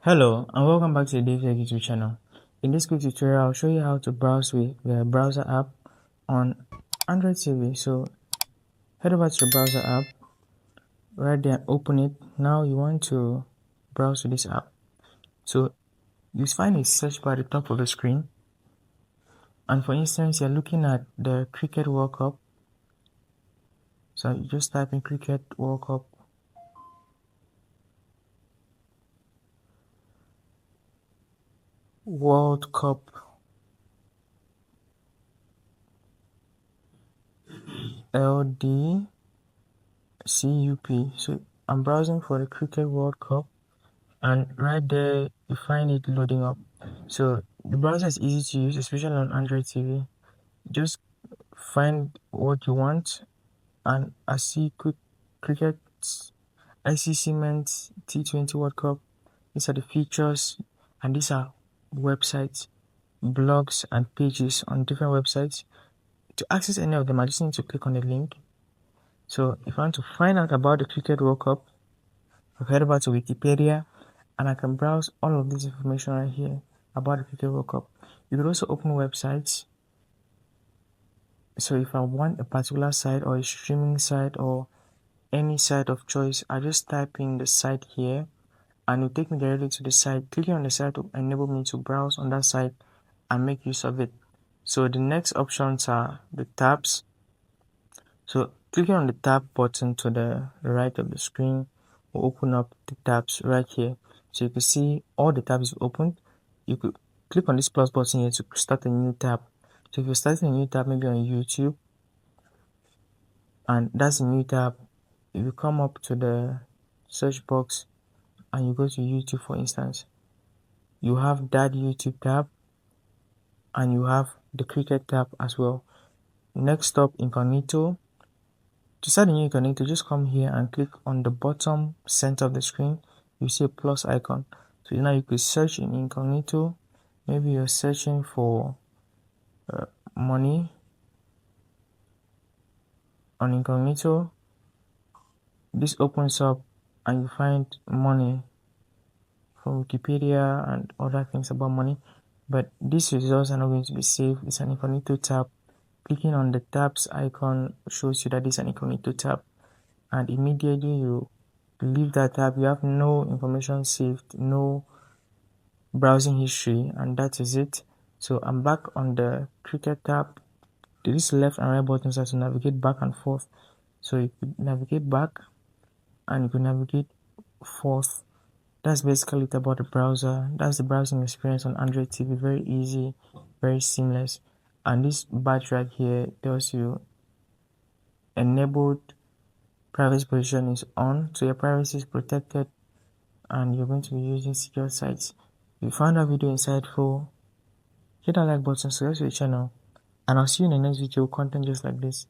Hello and welcome back to the DaveTech YouTube channel. In this quick tutorial, I'll show you how to browse with the browser app on Android TV. So head over to the browser app, right there, open it. Now you want to browse with this app. So you find a search bar at the top of the screen. And for instance, you're looking at the Cricket World Cup. So you just type in Cricket World Cup. World Cup LDCUP. So I'm browsing for the Cricket World Cup, and right there you find it loading up. So the browser is easy to use, especially on Android TV. Just find what you want, and I see cricket, ICC Men's T20 World Cup. These are the features, and these are websites, blogs, and pages on different websites. To access any of them, I just need to click on the link. So if I want to find out about the Cricket World Cup, I've head over to Wikipedia, and I can browse all of this information right here about the Cricket World Cup. You could also open websites. So if I want a particular site or a streaming site or any site of choice, I just type in the site here and it will take me directly to the site. Clicking on the site will enable me to browse on that site and make use of it. So the next options are the tabs. So clicking on the tab button to the right of the screen will open up the tabs right here. So you can see all the tabs you've opened. You could click on this plus button here to start a new tab. So if you're starting a new tab, maybe on YouTube, and that's a new tab, if you come up to the search box and you go to YouTube, for instance, you have that YouTube tab and you have the Cricket tab as well. Next up, incognito. To start a new incognito, just come here and click on the bottom center of the screen. You see a plus icon. So now you could search in incognito. Maybe you're searching for money on incognito. This opens up and you find money from Wikipedia and other things about money. But these results are not going to be saved. It's an incognito tab. Clicking on the tabs icon shows you that it's an incognito tab, and immediately you leave that tab, you have no information saved, no browsing history, and that is it. So I'm back on the Cricket tab. These left and right buttons are to navigate back and forth. So you could navigate back and you could navigate forth. That's basically it about the browser. That's the browsing experience on Android TV. Very easy, very seamless. And this badge right here tells you enabled privacy position is on, so your privacy is protected and you're going to be using secure sites. If you found our video insightful, hit that like button, subscribe to the channel, and I'll see you in the next video with content just like this.